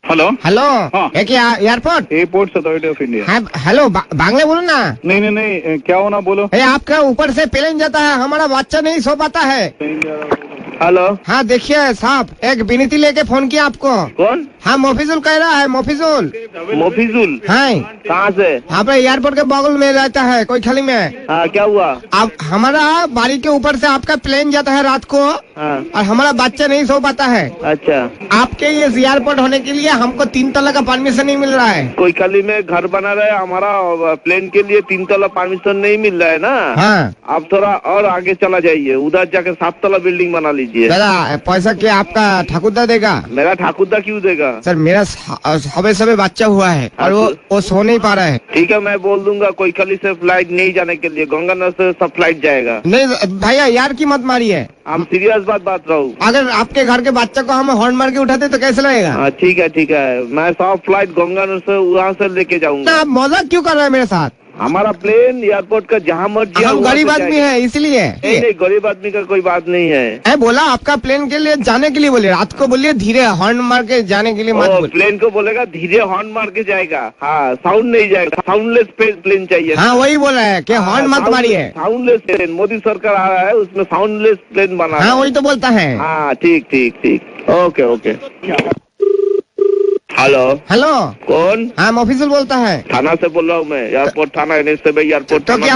Hello hello हाँ। है क्या airport? Airport authority of India. हाँ हेलो, बांग्ला बोलो ना। नहीं नहीं नहीं, क्या होना बोलो। आपका ऊपर से प्लेन जाता है, हमारा बच्चा नहीं सो पाता है। हेलो हाँ देखिए साहब, एक विनती लेके फोन किया आपको। कौन? हाँ मोफिजुल कह रहा है, मोफिजुल। मोफिजुल हाँ कहाँ से? आप एयरपोर्ट के बगल में रहता है, कोई खाली में। हाँ क्या हुआ? अब हमारा बाड़ी के ऊपर से आपका प्लेन जाता है रात को, हाँ और हमारा बच्चा नहीं सो पाता है। अच्छा, आपके ये एयरपोर्ट होने के लिए हमको 3 तला का परमिशन नहीं मिल रहा है। कोई खाली में घर बना रहे, हमारा प्लेन के लिए 3 तला परमिशन नहीं मिल रहा है ना। हाँ आप थोड़ा और आगे चला जाइए, उधर जाके 7 तला बिल्डिंग बना लीजिए। दादा पैसा क्या आपका ठाकुरदा देगा? मेरा ठाकुरदा क्यों देगा? सर मेरा सबे बच्चा हुआ है और वो सो नहीं पा रहा है। ठीक है, मैं बोल दूंगा कोई खाली से फ्लाइट नहीं जाने के लिए, गंगानगर से सब फ्लाइट जाएगा। नहीं भैया यार की मत मारिए, हम सीरियस बात रहा हूँ। अगर आपके घर के बच्चे को हम हॉर्न मार के उठाते तो कैसे लगेगा? हाँ ठीक है, मैं सब फ्लाइट गंगानगर से वहाँ से लेके जाऊंगा। आप मजाक क्यों कर रहे हैं मेरे साथ? हमारा प्लेन एयरपोर्ट का जहाँ मर्जी हम गरीब आदमी है इसलिए। नहीं, गरीब आदमी का कोई बात नहीं है। बोला आपका प्लेन के लिए जाने के लिए बोलिए, रात को बोलिए धीरे हॉर्न मार के जाने के लिए मत बोलिए। प्लेन को बोलेगा धीरे हॉर्न मार के जाएगा। हाँ साउंड नहीं जाएगा, साउंडलेस प्लेन चाहिए। हाँ वही बोला है कि हॉर्न मत मारिए। साउंडलेस प्लेन मोदी सरकार आ रहा है, उसमें साउंडलेस प्लेन बना। हाँ वही तो बोलता है। हाँ ठीक ओके। हेलो हेलो कौन? हाँ ऑफिसर बोलता है। थाना से बोल रहा हूँ मैं, एयरपोर्ट थाना एयरपोर्ट। तो क्या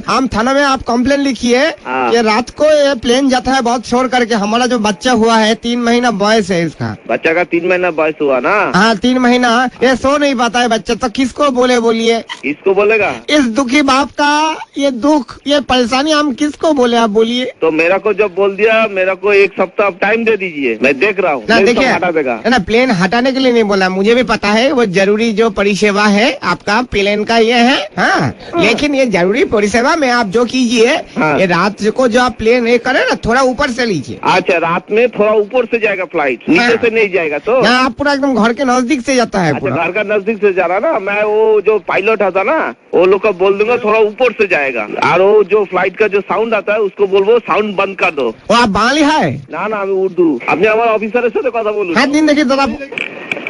हम थाना में आप कंप्लेन लिखिए कि रात को ये प्लेन जाता है बहुत शोर करके, हमारा जो बच्चा हुआ है 3 महीना बॉयस है इसका। बच्चा का 3 महीना बॉयस हुआ ना? हाँ 3 महीना, ये सो नहीं पाता है बच्चा, तो किसको बोलिए? किसको बोलेगा? इस दुखी बाप का ये दुख, ये परेशानी हम किसको बोले, आप बोलिए। तो मेरा को जब बोल दिया, मेरा को 1 सप्ताह टाइम दे दीजिए, मैं देख रहा हूँ। देखिए हटा देगा ना, प्लेन हटाने के लिए नहीं बोला, मुझे भी पता है वो जरूरी जो परिसेवा है आपका प्लेन का ये है। हाँ लेकिन ये जरूरी परिसेवा में आप जो कीजिए, हाँ। ये रात को जो आप प्लेन ये करे ना, थोड़ा ऊपर से लीजिए। अच्छा, रात में थोड़ा ऊपर से जाएगा फ्लाइट, नीचे से नहीं जाएगा। तो आप पूरा एकदम घर के नजदीक से जाता है। अच्छा, घर का नजदीक से जा रहा ना। मैं वो जो पायलट आता ना, वो लोग को बोल दूंगा थोड़ा ऊपर से जाएगा, और वो जो फ्लाइट का जो साउंड आता है उसको बोलबो साउंड बंद कर दो। वो आप बांग्ली है ना আমি উর্দু। আপনি আমার অফিসারের সাথে কথা বলুন। হ্যাঁ দিন দেখি দাদা।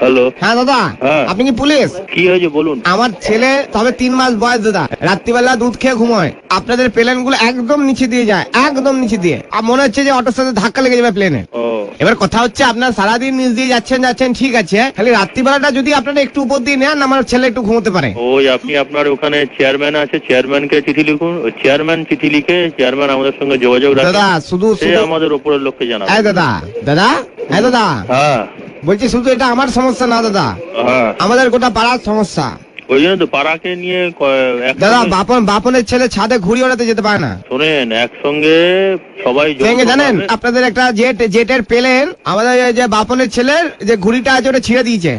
হ্যালো হ্যাঁ দাদা, আপনি কি পুলিশ? কি হয়েছে বলুন। আমার ছেলে তবে 3 মাস বয়স দাদা, রাত্রিবেলা দুধ খেয়ে ঘুমোয়, আপনাদের প্লেন গুলো একদম নিচে দিয়ে যায়, একদম নিচে দিয়ে। আর মনে হচ্ছে যে অটোর সাথে ধাক্কা লেগে যাবে প্লেনে। এবার কথা হচ্ছে আপনার সারাদিন নিচ দিয়ে যাচ্ছেন ঠিক আছে, খালি রাত্রিবেলাটা যদি আপনারা একটু উপর দিয়ে নেন, আমার ছেলে একটু ঘুমোতে পারে। ওই আপনি আপনার ওখানে চেয়ারম্যান আছে, চেয়ারম্যানকে চিঠি লিখুন, ওই চেয়ারম্যান চিঠি লিখে চেয়ারম্যান আমাদের সঙ্গে যোগাযোগ রাখে। দাদা শুধু আমাদের উপরের লোককে জানাবে। দাদা হ্যাঁ বলছি, শুধু এটা আমার সমস্যা না দাদা, আমাদের গোটা পাড়ার সমস্যা। ওই জন্য তো পাড়াকে নিয়ে দাদা বাপনের ছেলে ছাদে ঘুড়ি ওড়াতে যেতে পারে না। শোনেন, একসঙ্গে সবাই জানেন আপনাদের একটা জেটের প্লেন, আমাদের যে বাপনের ছেলের যে ঘুড়িটা আছে ওটা ছিঁড়ে দিয়েছে,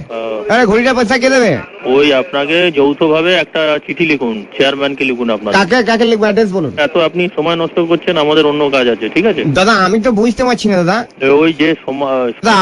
ঘুড়িটা পয়সা কে দেবে? ওই আপনাকে যৌথভাবে একটা চিঠি লিখুন, চেয়ারম্যানকে লিখুন। আপনার কাকে লিখবো, অ্যাড্রেস বলুন। এত আপনি সময় নষ্ট করছেন, আমাদের অন্য কাজ আছে। ঠিক আছে দাদা, আমি তো বুঝতে পারছি না দাদা। ওই যে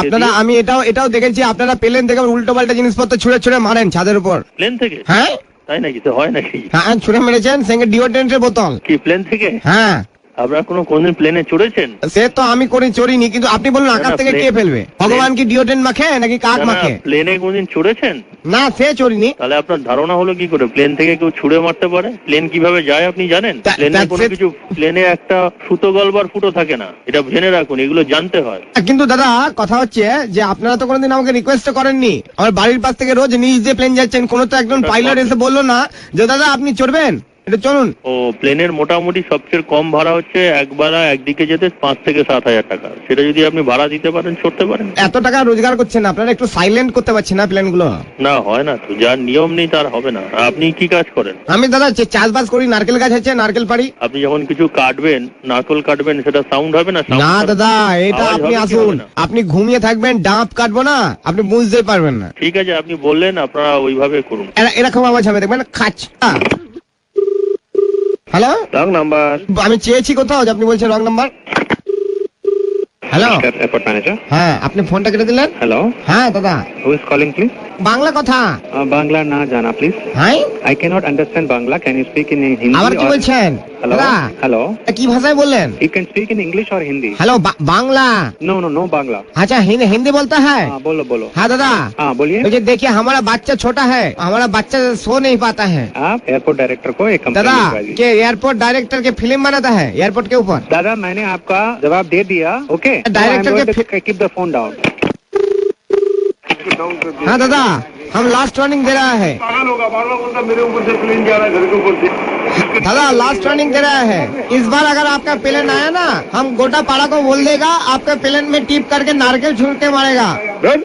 আপনারা, আমি এটাও দেখেছি আপনারা প্লেন থেকে উল্টো পাল্টা জিনিসপত্র ছুঁড়ে মারেন ছাদের উপর। প্লেন থেকে? হ্যাঁ তাই নাকি? তো হয় নাকি? হ্যাঁ ছুঁড়ে মেরেছেন, সঙ্গে ডিওড্রেন্টের বোতল। কি প্লেন থেকে? হ্যাঁ। আপনারা কোনদিন প্লেনে চড়েছেন? সে তো আমি চড়িনি, কিন্তু আপনি বলুন আকাশ থেকে কে ফেলবে? ভগবান কি ডিওড্রেন্ট মাখে নাকি কাক মাখে? প্লেনে কোনদিন চড়েছেন? না সে চড়িনি। তাহলে আপনার ধারণা হলো কি করে প্লেন থেকে কেউ ছুড়ে মারতে পারে? প্লেন কিভাবে যায় আপনি জানেন? প্লেনে কোনো কিছু, প্লেনে একটা সুতো গলবার ফুটো থাকে না, এটা জেনে রাখুন, এগুলো জানতে হয়। কিন্তু দাদা কথা হচ্ছে যে আপনারা তো কোনোদিন আমাকে রিকোয়েস্ট করেননি, আমার বাড়ির পাশ থেকে রোজ নিজ দিয়ে প্লেন যাচ্ছেন, কোনো তো একজন পাইলট এসে বললো না যে দাদা আপনি চড়বেন, এটা চলুন। ও প্লেনের মোটামুটি সবচেয়ে কম ভাড়া হচ্ছে একবেলা একদিকে যেতে 5 থেকে 7 হাজার টাকা। সেটা যদি আপনি ভাড়া দিতে পারেন, চড়তে পারেন। এত টাকা রোজগার করছেন আপনারা, একটু সাইলেন্ট করতে পারছেন না প্লেন গুলো? না হয় না তো, যার নিয়ম নেই তার হবে না। আপনি কি কাজ করেন? আমি দাদা চাষবাস করি, নারকেল গাছ আছে, নারকেল পাড়ি। আপনি যখন কিছু কাটবেন, নারকেল কাটবেন, সেটা সাউন্ড হবে না? না দাদা, এটা আপনি আসুন, আপনি ঘুমিয়ে থাকবেন, ডাব কাটবো না, আপনি বুঝতে পারবেন না। ঠিক আছে, আপনি বললেন, আপনারা ওইভাবে করুন। এরকম আওয়াজ হবে, দেখবেন খাচ। Hello, wrong number. আমি চেয়েছি কোথাও, আপনি বলছেন wrong number. Hello airport manager. হ্যাঁ, আপনি ফোনটা কেটে দিলেন। হ্যালো হ্যাঁ দাদা, who is calling please? Bangla কথা বাংলা না জানা প্লিজ। হ্যাঁ I cannot understand Bangla. Can you speak in Hindi? আবার কি বলছেন? Hello? দাদা Hello? কি ভাষায় বললেন? You can speak in English or Hindi? Hello Bangla. No Bangla. अच्छा हिंदी बोलता है? हाँ बोलो। हाँ दादा। हाँ बोलिए। मुझे देखिए हमारा बच्चा छोटा है, हमारा बच्चा सो नहीं पाता है। आप एयरपोर्ट डायरेक्टर को एक कंप्लेंट दादा लिखवा दीजिए। के एयरपोर्ट डायरेक्टर के फिल्म बनाता है एयरपोर्ट के ऊपर। दादा मैंने आपका जवाब दे दिया। ओके डायरेक्टर के कीप द फोन डाउन। हाँ दादा हम लास्ट वार्निंग दे रहा है। मेरे ऊपर से प्लेन जा रहा है घर के ऊपर से। दादा लास्ट वार्निंग दे रहा है, इस बार अगर आपका प्लेन आया ना, हम गोटा पाड़ा को बोल देगा आपके प्लेन में टिप करके नारकेल छूट के मारेगा।